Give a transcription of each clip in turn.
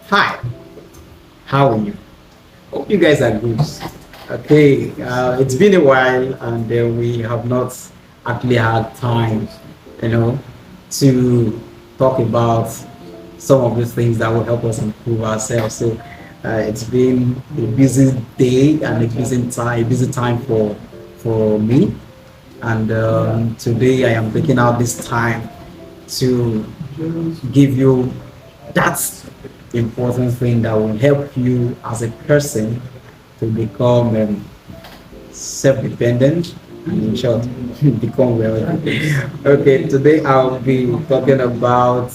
Hi, how are you? Hope you guys are good. Okay, it's been a while and we have not actually had time, you know, to talk about some of the things that will help us improve ourselves. So it's been a busy day and a busy time for me. And today I am taking out this time to give you that important thing that will help you as a person to become self-dependent and in short become wealthy. Okay, today I'll be talking about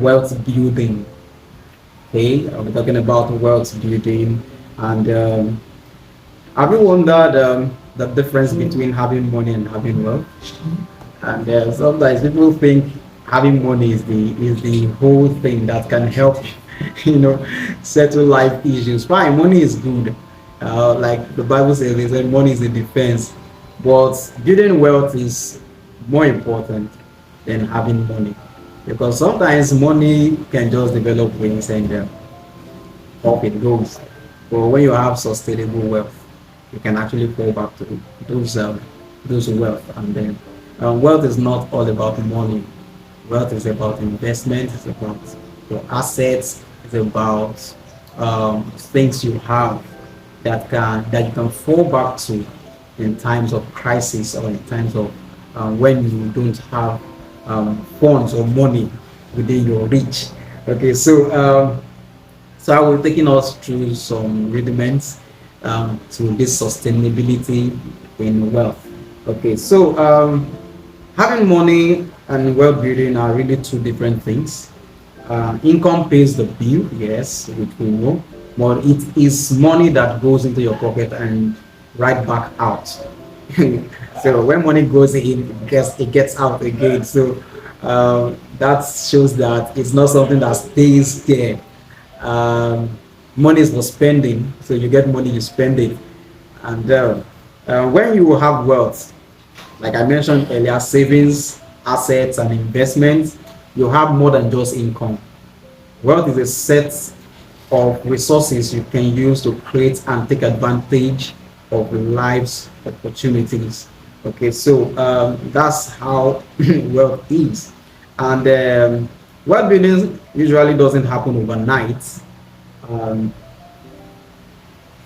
wealth building. Okay, I'll be talking about wealth building. And have you wondered the difference between having money and having wealth? And sometimes people think having money is the whole thing that can help you know settle life issues. Fine, money is good. Like the Bible says, they say money is a defense, but building wealth is more important than having money, because sometimes money can just develop wings and up it goes. But when you have sustainable wealth, you can actually fall back to those those wealth. And then wealth is not all about money. Wealth is about investment. It's about your assets. It's about things you have that you can fall back to in times of crisis or in times of when you don't have funds or money within your reach. Okay, so I will be taking us through some rudiments to this sustainability in wealth. Okay, so having money and wealth building are really two different things. Income pays the bill, yes, which we know, but it is money that goes into your pocket and right back out. So when money goes in, it gets out again. So that shows that it's not something that stays there. um, Money is for spending, so you get money, you spend it. And when you have wealth, like I mentioned earlier, savings, assets, and investments, you have more than just income. Wealth is a set of resources you can use to create and take advantage of life's opportunities. Okay, so that's how wealth is. And wealth building usually doesn't happen overnight. Um,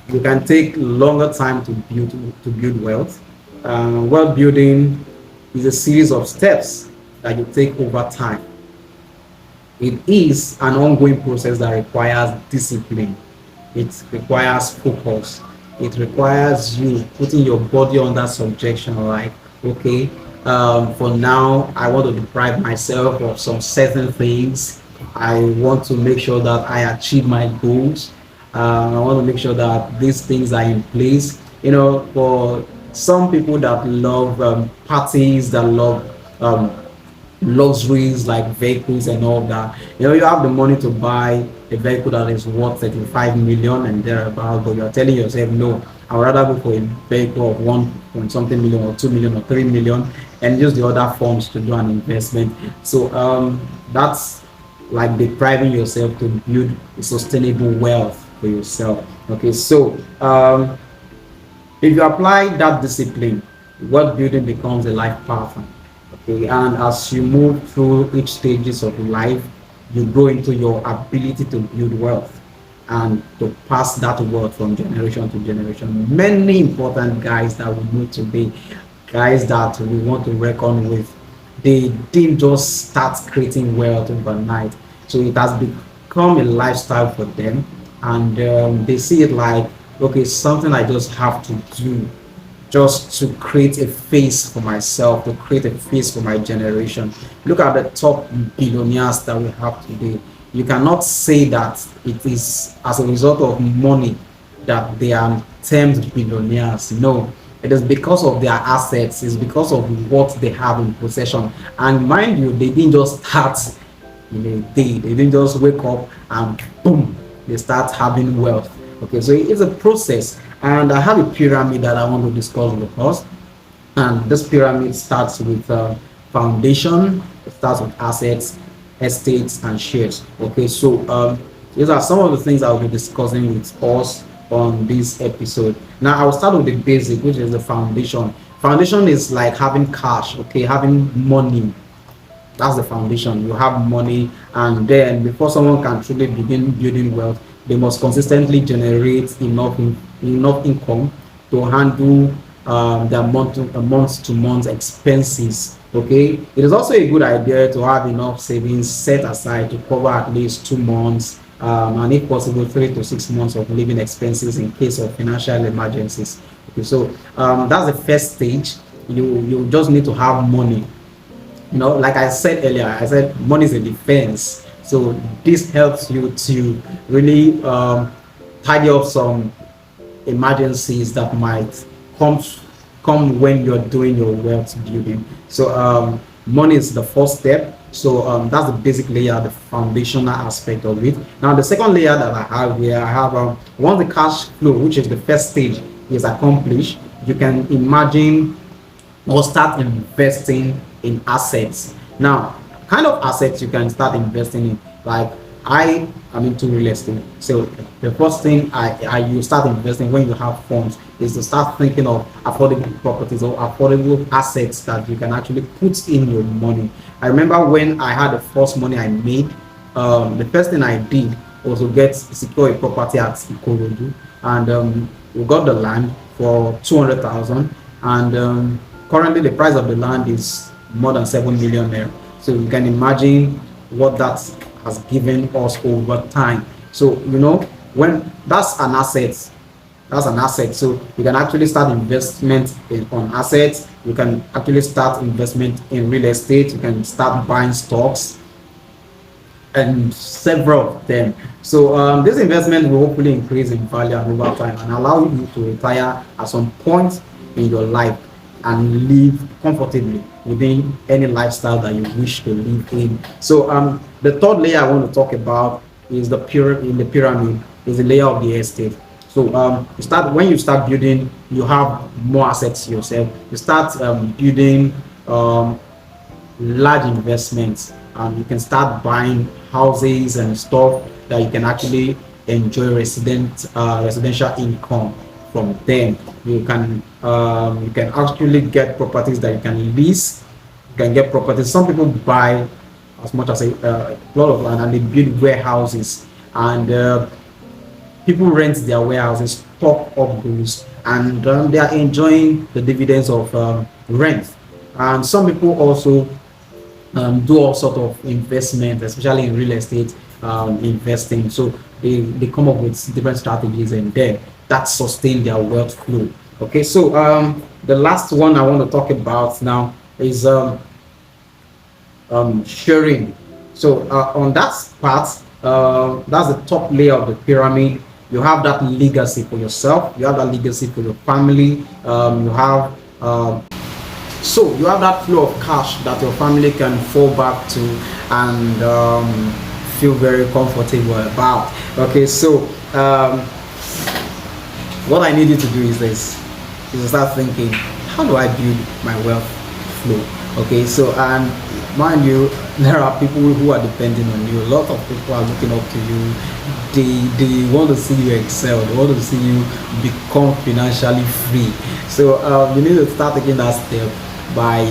you can take longer time to build wealth. Wealth building is a series of steps that you take over time. It is an ongoing process that requires discipline. It requires focus. It requires you putting your body under subjection. Like, okay, for now, I want to deprive myself of some certain things. I want to make sure that I achieve my goals. I want to make sure that these things are in place. For some people that love parties, that love luxuries like vehicles and all that. You have the money to buy a vehicle that is worth 35 million and thereabout, but you're telling yourself, no, I'd rather go for a vehicle of 1 point something million or 2 million or 3 million and use the other funds to do an investment. So that's like depriving yourself to build a sustainable wealth for yourself. Okay, so if you apply that discipline, wealth building becomes a life pattern. Okay, and as you move through each stages of life, you grow into your ability to build wealth and to pass that wealth from generation to generation. Many important guys that we know today, guys that we want to reckon with, they didn't just start creating wealth overnight. So it has become a lifestyle for them, and they see it like, okay, something I just have to do just to create a face for myself, to create a face for my generation. Look at the top billionaires that we have today. You cannot say that it is as a result of money that they are termed billionaires. No, it is because of their assets, it's because of what they have in possession. And mind you, they didn't just start in a day, they didn't just wake up and boom, they start having wealth. Okay, so it's a process, and I have a pyramid that I want to discuss with us. And this pyramid starts with foundation, it starts with assets, estates, and shares. Okay, so these are some of the things I'll be discussing with us on this episode. Now I'll start with the basic, which is the foundation. Foundation is like having cash, okay, having money. That's the foundation. You have money, and then before someone can truly begin building wealth, they must consistently generate enough income to handle their month to month expenses. Okay, it is also a good idea to have enough savings set aside to cover at least 2 months, and if possible 3 to 6 months of living expenses in case of financial emergencies. Okay, so that's the first stage. You just need to have money. Like I said earlier, I said money is a defense. So this helps you to really tidy up some emergencies that might come when you're doing your wealth building. So money is the first step. So that's the basic layer, the foundational aspect of it. Now the second layer that I have here, I have once the cash flow, which is the first stage, is accomplished, you can imagine or start investing in assets. Now, kind of assets you can start investing in, like I am into real estate. So the first thing you start investing when you have funds is to start thinking of affordable properties or affordable assets that you can actually put in your money. I remember when I had the first money I made, the first thing I did was to secure a property at Ikorodu, and we got the land for 200,000, and currently the price of the land is more than 7 million naira. So you can imagine what that has given us over time. So when that's an asset, so you can actually start investment on assets. You can actually start investment in real estate. You can start buying stocks and several of them. So this investment will hopefully increase in value over time and allow you to retire at some point in your life and live comfortably within any lifestyle that you wish to live in. So the third layer I want to talk about is the pyramid, is the layer of the estate. So when you start building, you have more assets yourself. You start building large investments, and you can start buying houses and stuff that you can actually enjoy residential income from them. You can actually get properties that you can lease. You can get properties. Some people buy as much as a plot of land and they build warehouses, and people rent their warehouses, stock up goods, and they are enjoying the dividends of rent. And some people also do all sort of investment, especially in real estate investing. So they come up with different strategies, and then that sustain their wealth flow. Okay, so the last one I want to talk about now is sharing. So on that part, that's the top layer of the pyramid. You have that legacy for yourself. You have that legacy for your family. So you have that flow of cash that your family can fall back to and feel very comfortable about. Okay, so what I need you to do is this: is to start thinking, how do I build my wealth flow? Okay, so, and mind you, there are people who are depending on you. A lot of people are looking up to you. They want to see you excel. They want to see you become financially free. So you need to start taking that step by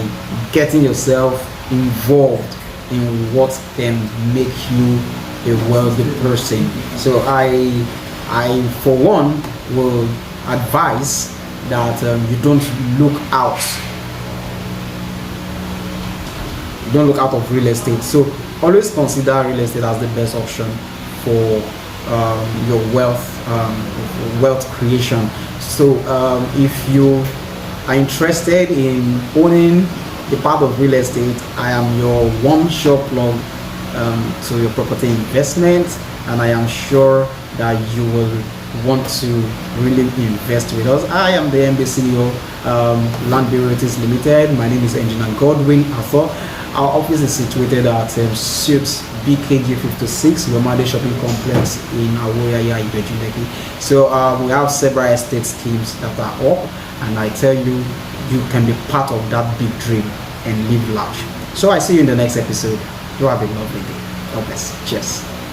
getting yourself involved in what can make you a wealthy person. So I for one will advise that you don't look out of real estate. So always consider real estate as the best option for your wealth creation. So if you are interested in owning a part of real estate, I am your one-shop plug to your property investment, and I am sure that you will want to really invest with us. I am the MD CEO, Land Realties Limited. My name is Engineer Godwin. Our office is situated at Suite BKG 56, Yomade Shopping Complex in Awoyaya, Ibejuleki. So we have several estate schemes that are up, and I tell you, you can be part of that big dream and live large. So I see you in the next episode. Do have a lovely day. God bless. Cheers.